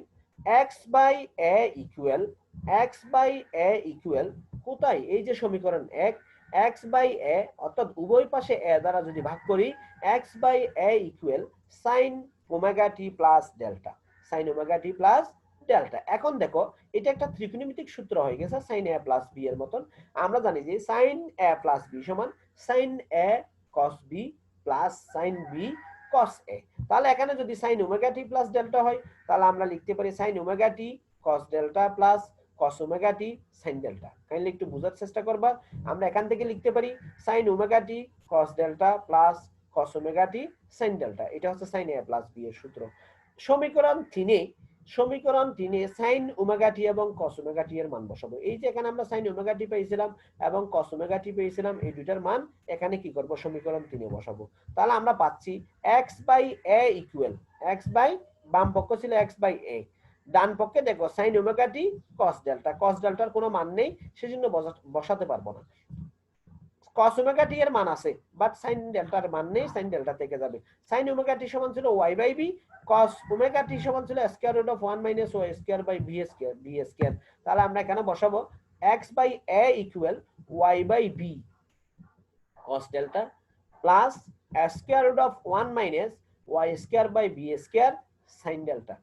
x বাই a ইকুয়াল কোথায়, এই যে সমীকরণ 1 x বাই a অর্থাৎ উভয় পাশে a দ্বারা যদি ভাগ করি x by a equal sin omega t plus delta, sin omega t plus delta. এখন দেখো এটা একটা ত্রিকোণমিতিক সূত্র হয়ে গেছে sin a প্লাস b এর মতন। আমরা জানি যে sin a প্লাস b সমান sin a cos b plus sin b cos a। তাহলে এখানে যদি sin omega t plus delta হয় তাহলে আমরা লিখতে পারি sin omega t cos delta plus cos omega t sin delta. Kindly একটু বোঝার চেষ্টা করবা। আমরা এখান থেকে লিখতে পারি sin omega t cos delta plus cos omega t sin delta. এটা হচ্ছে sin a প্লাস b এর সূত্র। সমীকরণ 3 sin ওমেগা t এবং cos ওমেগা t এর মান বসাবো। এই যে এখানে আমরা sin ওমেগা t পেয়েছিলাম এবং cos ওমেগা t পেয়েছিলাম, এই দুইটার মান এখানে কি করব, সমীকরণ 3 এ বসাবো। তাহলে আমরা পাচ্ছি x by a equal x by, বাম পক্ষ ছিল x বাই a, ডান পক্ষে দেখো sin omega t cos delta, cos ডেল্টার কোনো মান নেই সেজন্য বসাতে পারবো না। cos ওমেগা t এর মান আছে বাট sin ডেল্টার মান নেই, sin ডেল্টা থেকে যাবে। sin ওমেগা t সমান ছিল y by b, cos omega t সমান ছিল square root of 1 minus y square by b square. তাহলে আমরা এখানে বসাবো x by a equal y by b cos delta plus square root of 1 minus y square by b square sin delta,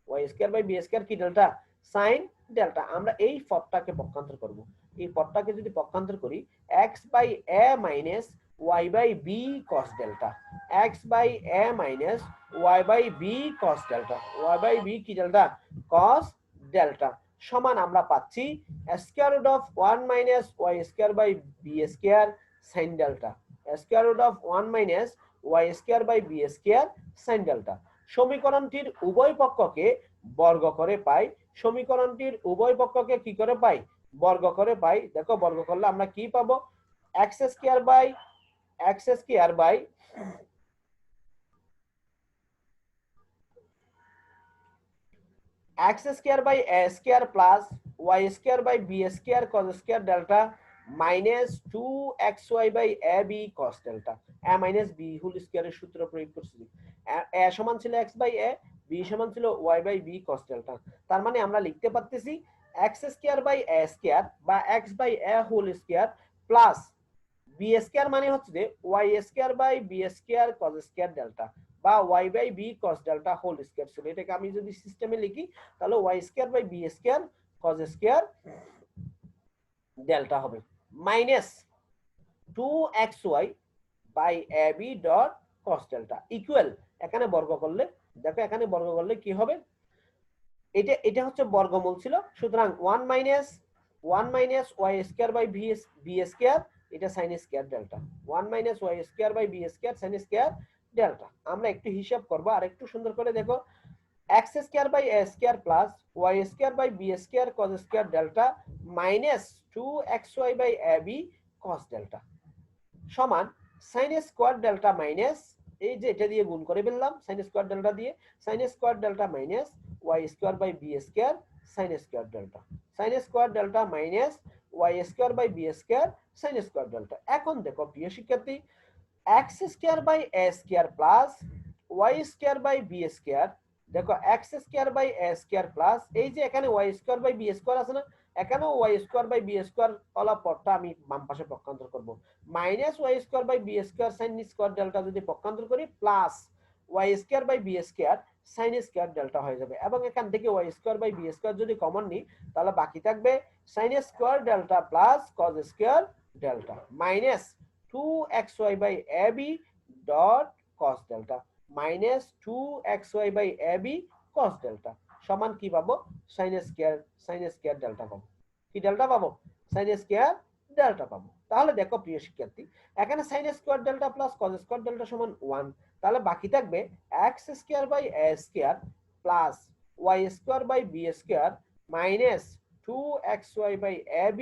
y square by b square কি delta, sin delta. আমরা এই পদটাকে পক্ষান্তর করব। এই পদটাকে যদি পক্ষান্তর করি x by a minus y by b cos delta, x by a minus y by b cos delta, y by b কি delta, cos delta সমান আমরা পাচ্ছি square root of 1 minus y square by b square sin delta, square root of 1 minus y square by b square sin delta. সমীকরণটির উভয় পক্ষকে বর্গ করে পাই, সমীকরণটির উভয় পক্ষকে কি করে পাই, বর্গ করে পাই। দেখো বর্গ করলে আমরা কি পাবো, x square by a square plus y square by b square cos square delta minus 2xy by ab cos delta, a minus b whole স্কয়ারের সূত্র প্রয়োগ করছি। a সমান ছিল x বাই a, b সমান ছিল y by b cos delta. তার মানে আমরা লিখতে পারতেছি x square by a square বা x by a whole square plus b square মানে হচ্ছে যে y square by b square cos square delta বা y by b cos delta whole square ছিল। এটাকে আমি যদি সিস্টেমে লিখি তাহলে y square by b square cos square delta হবে minus 2xy by ab dot cos delta equal, এখানে বর্গ করলে দেখো এখানে বর্গ করলে কি হবে, এটা হচ্ছে বর্গমূল ছিল, সুতরাং 1 minus y square by b square, এটা sin square delta, 1 minus y square by b square sin square delta. আমরা একটু হিসাব করব আর একটু সুন্দর করে দেখো, x square by a square plus y square by b square cos square delta minus 2xy by ab cos delta সমান sin square delta minus, এই যে এটা দিয়ে গুণ করে ফেললাম sin স্কয়ার ডেল্টা দিয়ে, sin square delta minus y square by b square sin square delta, sin square delta minus y square by b square sin square delta. এখন দেখো প্রিয় শিক্ষার্থী, x square by a square plus y square by b square, দেখো x square by a square plus, এই যে এখানে y square by b square আছে না, এখানেও y square by b square ওলা পদটা আমি বাম পাশে পক্ষান্তর করব, minus y square by b square sin square delta যদি পক্ষান্তর করি plus y square by b square sin square delta হয়ে যাবে, এবং এখান থেকে y square by b square যদি কমন নিই তাহলে বাকি থাকবে sin square delta plus cos square delta minus 2xy by ab dot cos delta minus 2xy by ab cos delta সমান কি পাবো, sin স্কয়ার ডেল্টা পাবো। কি ডেল্টা পাবো? sin স্কয়ার ডেল্টা পাবো। তাহলে দেখো প্রিয় শিক্ষার্থী, এখানে sin square delta plus cos square delta সমান 1, তাহলে বাকি থাকবে x square by a square plus y square by b square minus 2xy by ab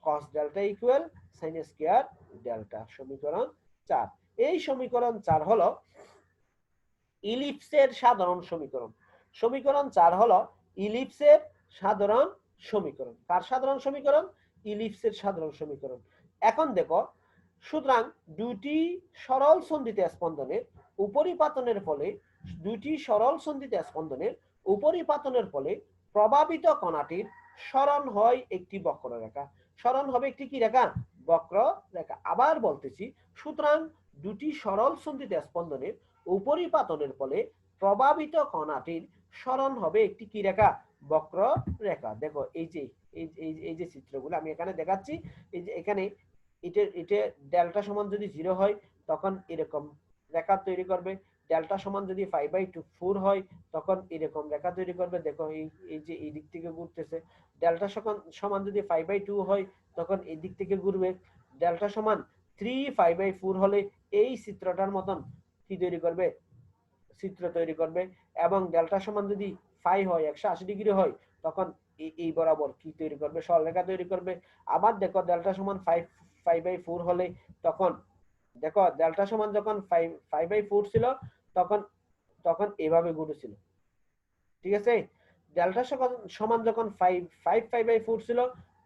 cos delta equal sin square delta. সমীকরণ 4। এই সমীকরণ 4 হলো ইলিপসের সাধারণ সমীকরণ। সমীকরণ 4 হলো ইলিপসের সাধারণ সমীকরণ। কার সাধারণ সমীকরণ? ইলিপসের সাধারণ সমীকরণ। এখন দেখো, সুতরাং দুটি সরল সন্ধিত স্পন্দনের উপরিপাতনের ফলে, দুটি সরল সন্ধিত স্পন্দনের উপরিপাতনের ফলে প্রভাবিত কণাটির সরণ হয় একটি বক্ররেখা। সরণ হবে একটি কি রেখা? বক্ররেখা। আবার বলতেছি, সুতরাং দুটি সরল সন্ধিত স্পন্দনের উপরিপাতনের ফলে প্রভাবিত কণাটির সরণ হবে একটি কি রেখা? বক্ররেখা। দেখো এই যে চিত্রগুলো আমি এখানে দেখাচ্ছি, এই যে এখানে এটা ডেল্টা সমান যদি 0 হয় তখন এরকম রেখা তৈরি করবে, ডেল্টা সমান যদি 5/4 হয় তখন এরকম রেখা তৈরি করবে। দেখো এই যে এই দিক থেকে ঘুরতেছে। ডেল্টা সমান যদি 5/2 হয় তখন এই দিক থেকে ঘুরবে। ডেল্টা সমান 3/5/4 হলে এই চিত্রটার মতন কি তৈরি করবে? চিত্র তৈরি করবে। এবং ডেল্টা সমান যদি 5 হয়, 180 ডিগ্রি হয়, তখন এই বরাবর কি তৈরি করবে? সরলরেখা তৈরি করবে। আবার দেখো ডেল্টা সমান 5/4 হলে তখন দেখো ডেল্টা সমান যখন 5/4 ছিল তখন তখন এভাবে ঘুরেছিল, ঠিক আছে? ডেল্টা সমান যখন 5/4 ছিল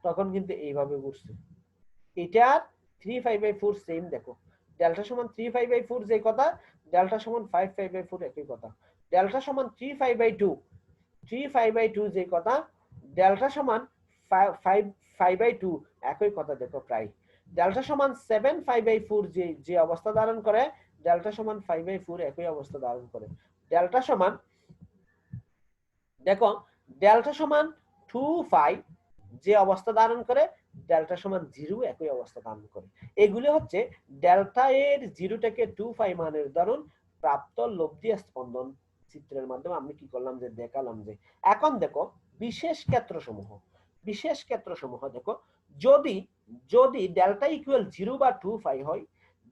তখন কিন্তু এইভাবে ঘুরছে। এটা 3/4 সেম। দেখো ডেল্টা সমান 3/4 যে কথা, ডেল্টা সমান 5/4 একই কথা। ডেল্টা সমান 3/2 যে কথা, ডেল্টা সমান 5/2 একই কথা। দেখো প্রায় ডেল্টা সমান 7/4 যে অবস্থা ধারণ করে, ডেল্টা সমান 5/4 একই অবস্থা ধারণ করে। ডেল্টা সমান দেখো ডেল্টা সমান 2π যে অবস্থা ধারণ করে, ডেল্টা সমান 0 একই অবস্থা ধারণ করে। এগুলি হচ্ছে ডেল্টা এর 0 থেকে 2π মানের ধরুন প্রাপ্ত লব্ধি স্পন্দন চিত্রের মাধ্যমে আমি কি করলাম যে দেখালাম। যে এখন দেখো বিশেষ ক্ষেত্রসমূহ দেখো, যদি যদি ডেল্টা ইকুয়াল 0 বা 2π হয়,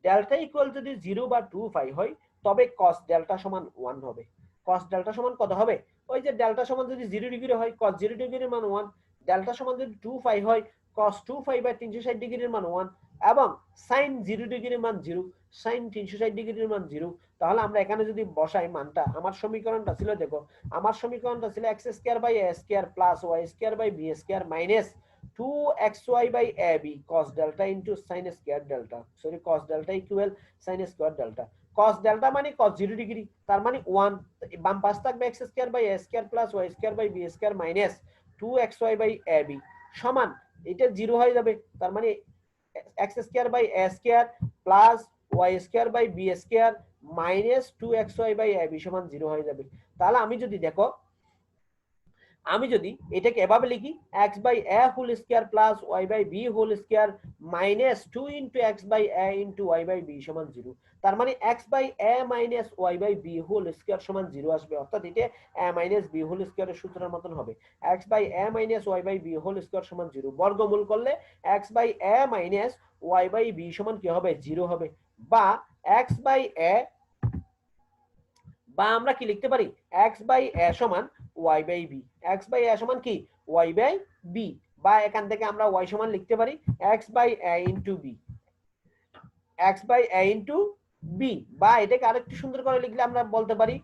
ডেল্টা ইকুয়াল যদি 0 বা 2π হয় তবে cos ডেল্টা সমান 1 হবে। cos ডেল্টা সমান কত হবে? ওই যে ডেল্টা সমান যদি 0 ডিগ্রি হয় cos 0 ডিগ্রির মান 1, ডেল্টা সমান যদি 2π হয় cos 2π বাই 360 ডিগ্রির মান 1, এবং sin 0 ডিগ্রির মান 0, sin 360 ডিগ্রির মান 0। তাহলে আমরা এখানে যদি বসাই মানটা, আমার সমীকরণটা ছিল, দেখো আমার সমীকরণটা ছিল x square by a square plus y square by b square minus 2xy by ab cos delta into sin square delta, sorry cos delta equal sin square delta. cos delta মানে cos 0 ডিগ্রি, তার মানে 1, বাম পাশ থাকবে x square by a square plus y square by b square minus 2xy by ab সমান, এটা 0 হয়ে যাবে, তার মানে x square by a square plus y square by b square minus 2xy by ab সমান 0 হয়ে যাবে। তাহলে আমি যদি দেখো, আমি যদি এটাকে এভাবে লিখি x by a whole square plus y by b whole square minus 2 into x by a into y by b সমান 0, তার মানে x by a minus y by b whole square সমান 0 আসবে, অর্থাৎ এটা a মাইনাস b হোল স্কয়ারের সূত্রের মতন হবে। x by a minus y by b whole square সমান 0, বর্গমূল করলে x by a minus y by b সমান কি হবে? 0 হবে, বা x বাই a বা আমরা কি লিখতে পারি x/a সমান y/b, x/a সমান কি y/b, বা এখান থেকে আমরা y সমান লিখতে পারি x/a into b, x/a into b, বা এটাকে আরেকটু সুন্দর করে লিখলে আমরা বলতে পারি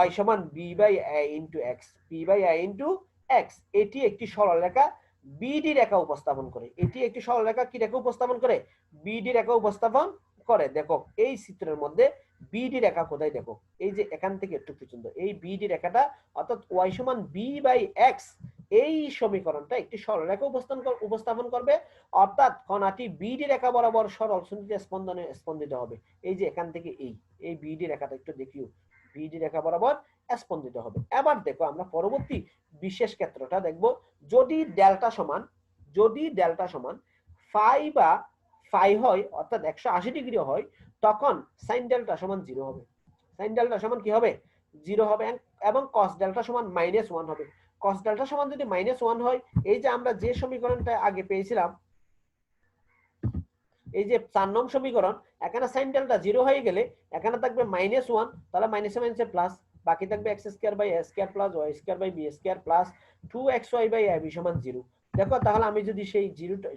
y সমান b/a into x, b/a into x। এটি একটি সরলরেখা বিডি রেখা উপস্থাপন করে, এটি একটি সরলরেখা কি রেখা উপস্থাপন করে, বিডি রেখা উপস্থাপন করে। দেখো এই চিত্রের মধ্যে বিডি রেখা কোথায়, দেখো এই যে এখান থেকে একটু পর্যন্ত এই বিডি রেখাটা, অর্থাৎ y সমান b/x, এই সমীকরণটা একটি সরলরেখা উপস্থাপন করবে, অর্থাৎ কণাটি বিডি রেখা বরাবর সরল সন্ধিতে স্পন্দনে স্পন্দিত হবে। এই যে এখান থেকে এই বিডি রেখাটা একটু দেখিও, বিডি রেখা বরাবর স্পন্দিত হবে। এবার দেখো আমরা পরবর্তী বিশেষ ক্ষেত্রটা দেখব। যদি ডেল্টা সমান ফাই বা ফাই হয়, অর্থাৎ 180 ডিগ্রি হয়, তখন সাইন ডেল্টা সমান 0 হবে। সাইন ডেল্টা সমান কি হবে, 0 হবে, এবং কস ডেল্টা সমান -1 হবে। কস ডেল্টা সমান যদি -1 হয়, এই যে আমরা যে সমীকরণটা আগে পেয়েছিলাম, এই যে 4 নং সমীকরণ, এখানে sin ডেল্টা 0 হয়ে গেলে এখানে থাকবে -1, তাহলে মাইনাসে প্লাস, বাকি থাকবে x² / a² + y² + 2xy/ab সমান 0। দেখো তাহলে আমি যদি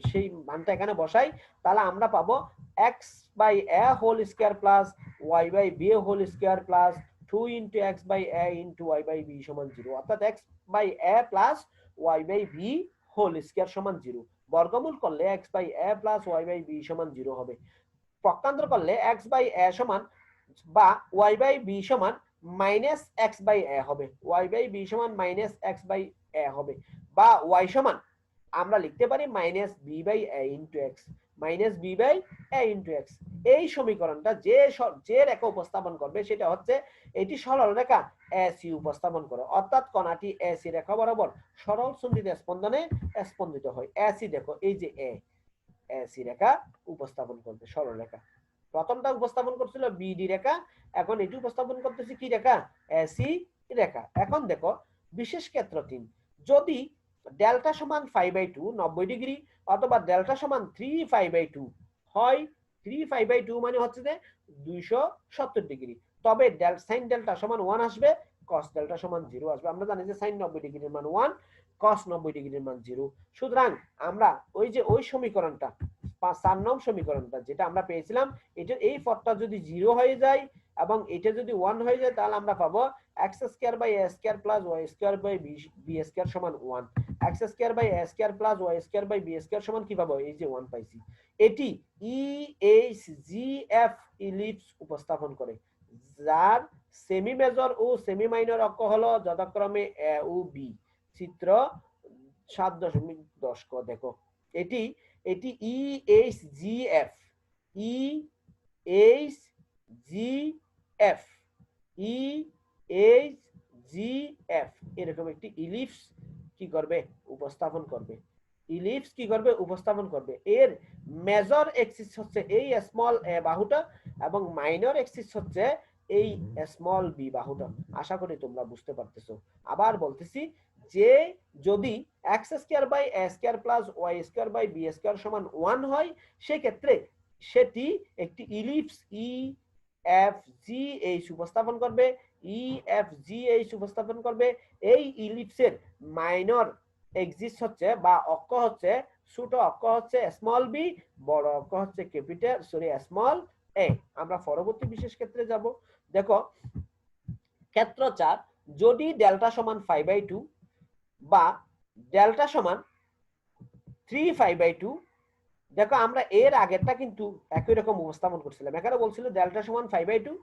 সেই মানটা এখানে বসাই, তাহলে আমরা পাবো x/a² + y/b² + 2 × x/a × y/b সমান 0, অর্থাৎ x/a + y/b² সমান 0। বর্গমূল করলে x/a + y/b সমান 0 হবে। পক্ষান্তর করলে x/a সমান বা y/b সমান -x/a হবে, y/b সমান -x/a হবে, বা y সমান আমরা লিখতে পারি -b/a × x, -b/a × x। এই সমীকরণটা যে রেখা উপস্থাপন করবে সেটা হচ্ছে এটি সরল রেখা AC উপস্থাপন করে, অর্থাৎ কণাটি AC রেখা বরাবর সরল সন্ধিত স্পন্দনে স্পন্দিত হয়। AC দেখো এই যে AC রেখা উপস্থাপন করবে, সরল রেখা। প্রথমটা উপস্থাপন করছিল বিডি রেখা, এখন এটি উপস্থাপন করতেছি কি রেখা, AC রেখা। এখন দেখো বিশেষ ক্ষেত্র 3, যদি ডেল্টা সমান π/2 90 ডিগ্রি অথবা ডেল্টা সমান 3π/2 হয়, 3π/2 মানে হচ্ছে যে 270 ডিগ্রি, তবে সাইন ডেল্টা সমান 1 আসবে, কস ডেল্টা সমান 0 আসবে। আমরা জানি যে সাইন 90 ডিগ্রির মান 1, কস 90 ডিগ্রির মান 0। সুতরাং আমরা ওই সমীকরণটা 4 নং সমীকরণটা যেটা আমরা পেয়েছিলাম, এটা এই পদটা যদি 0 হয়ে যায় এবং এটা যদি 1 হয়ে যায়, তাহলে আমরা পাবো x² / a² + y² সমান 1, x² / a² + y² সমান কি পাবো, এই যে 1 পাইছি। এটি EHGF ইলিপস উপস্থাপন করে, যার সেমি মেজর ও সেমি মাইনর অক্ষ হলো যথাক্রমে A ও B। চিত্র 7.10 ক দেখো, এটি EHGF এরকম একটি ইলিপস কি করবে, উপস্থাপন করবে। ইলিপস কি করবে, উপস্থাপন করবে। এর মেজর এক্সিস হচ্ছে এই স্মল এ বাহুটা এবং মাইনর এক্সিস হচ্ছে এই স্মল বি বাহুটা। আশা করি তোমরা বুঝতে পারতেছো। আবার বলতেছি যে যদি x² / a² + y² সমান 1 হয়, সেক্ষেত্রে সেটি একটি ইলিপস EFGH উপস্থাপন করবে, EFGH উপস্থাপন করবে। এই ইলিপসের মাইনর এক্সিস হচ্ছে বা অক্ষ হচ্ছে, ছোট অক্ষ হচ্ছে স্মল বি, বড় অক্ষ হচ্ছে স্মল এ। আমরা পরবর্তী বিশেষ ক্ষেত্রে যাব। দেখো ক্ষেত্র 4, যদি ডেল্টা সমান π/2 বা ডেল্টা সমান 3π/2, দেখো আমরা এর আগেরটা কিন্তু একই রকম উপস্থাপন করছিলাম। এখানে বলছিল ডেল্টা সমান π/2,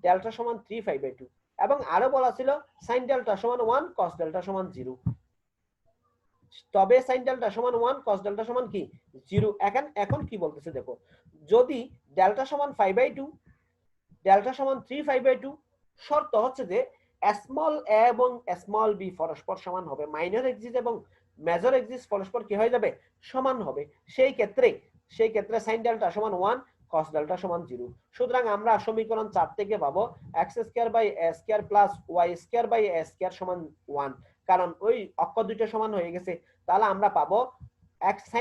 ডেল্টা সমান 3π/2, এবং আরো বলা ছিল সাইন ডেল্টা সমান 1, কস ডেল্টা সমান 0। তবে সাইন ডেল্টা সমান 1, কস ডেল্টা সমান কি 0। এখন কি বলতেছে দেখো, যদি ডেল্টা সমান π/2, ডেল্টা সমান 3π/2, শর্ত হচ্ছে যে স্মল এ এবং স্মল বি পরস্পর সমান হবে, মাইনর এক্সিস এবং মেজর এক্সিস পরস্পর কি হয়ে যাবে, সমান হবে। সেই ক্ষেত্রে সাইন ডেল্টা সমান 1, কস ডেল্টা সমান 0। সুতরাং আমরা সমীকরণ 4 থেকে পাবো x² / a² + y² / a² সমান 1, কারণ ওই অক্ষ দুটো সমান হয়ে গেছে। তাহলে আমরা পাবো x²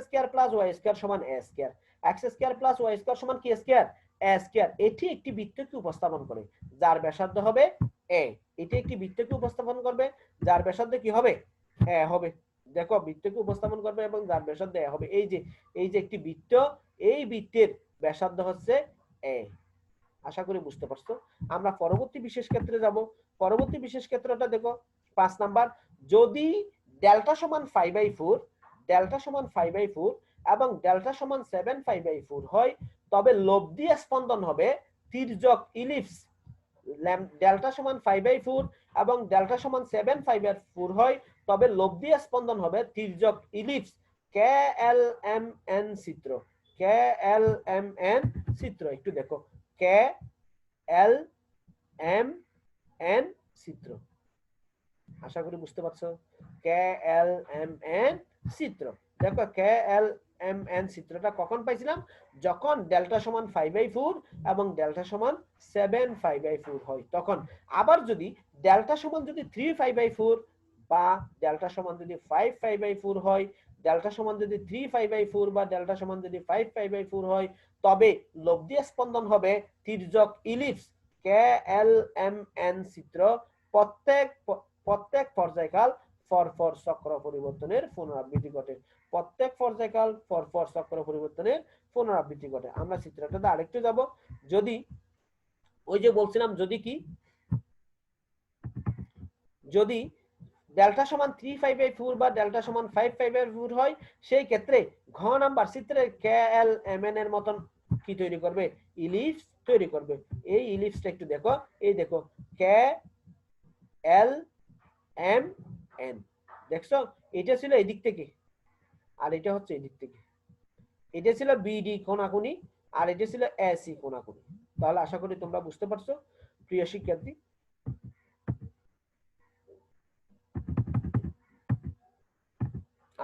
+ y² সমান a², x² + y² সমান কি স্কয়ার, a²। এটি একটি বৃত্তকে উপস্থাপন করে, যার ব্যাসার্ধ হবে এ। এটা একটি বৃত্তকে উপস্থাপন করবে যার ব্যাসার্ধ কি হবে? এ হবে। দেখো বৃত্তকে উপস্থাপন করবে এবং যার ব্যাসার্ধ এ হবে। এই যে একটি বৃত্ত, এই বৃত্তের ব্যাসার্ধ হচ্ছে এ। আশা করি বুঝতে পারছো। আমরা পরবর্তী বিশেষ ক্ষেত্রে যাব। পরবর্তী বিশেষ ক্ষেত্রটা দেখো 5 নাম্বার, যদি ডেল্টা সমান 5/4, ডেল্টা সমান 5/4 এবং ডেল্টা সমান 7/4 হয়, তবে লব্ধি স্পন্দন হবে তির্যক ইলিপস। ডেল্টা সমান 5/4 এবং ডেল্টা সমান 7/4 হয়, তবে লব্ধি স্পন্দন হবে তির্যক ইলিপস। কে এল এম এন চিত্র, কে এল এম এন চিত্র একটু দেখো, কে এল এম এন চিত্র। আশা করি বুঝতে পারছো। কে এল এম এন চিত্র। দেখো কে এল এম এন চিত্রটা কখন পাইছিলাম? যখন ডেল্টা সমান 5/4 এবং ডেল্টা সমান 7/4 হয় তখন। আবার যদি ডেল্টা সমান যদি 3/4 বা ডেল্টা সমান যদি 5/4 হয়, ডেল্টা সমান যদি 3/4 বা ডেল্টা সমান যদি 5/4 হয়, তবে লব্ধি স্পন্দন হবে তির্যক ইলিপস। কে এল এম এন চিত্র প্রত্যেক পর্যায়কাল পরপর চক্র পরিবর্তনের পুনরাবৃত্তি ঘটে। প্রত্যেক পর্যায়কাল পরপর চক্র পরিবর্তনের পুনরাবৃত্তি ঘটে। আমরা চিত্রটাতে আরেকটু যাব। যদি ওই যে বলছিলাম, যদি কি, যদি ডেল্টা সমান 3/4 বা ডেল্টা সমান 5/4 হয়, সেই ক্ষেত্রে ঘ নাম্বার চিত্রে কে এল এম এন এর মতন কি তৈরি করবে? ইলিপস তৈরি করবে। এই ইলিপসটা একটু দেখো, এই দেখো কে এল এম এন, দেখছো? এটা ছিল এদিক থেকে আর এটা হচ্ছে এদিক থেকে। এটা ছিল বিডি কোণাকুনি আর এটা ছিল এসি কোণাকুনি। তাহলে আশা করি তোমরা বুঝতে পারছো প্রিয় শিক্ষার্থী।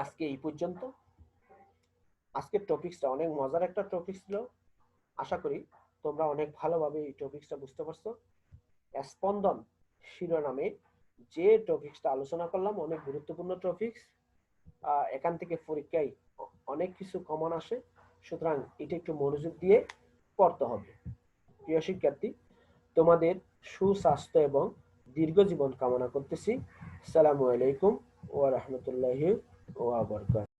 আজকে এই পর্যন্ত। আজকের টপিকসটা অনেক মজার একটা টপিক ছিল। আশা করি তোমরা অনেক ভালোভাবে এই টপিকসটা বুঝতে পারছো। স্পন্দন শিরোনামে যে টপিকসটা আলোচনা করলাম অনেক গুরুত্বপূর্ণ টপিকস। এখান থেকে পরীক্ষায় অনেক কিছু কমন আসে, সুতরাং এটা একটু মনোযোগ দিয়ে পড়তে হবে। প্রিয় শিক্ষার্থী, তোমাদের সুস্বাস্থ্য এবং দীর্ঘ জীবন কামনা করতেছি। আসসালামু আলাইকুম ওয়া রাহমাতুল্লাহি ওয়া বারাকাতুহু।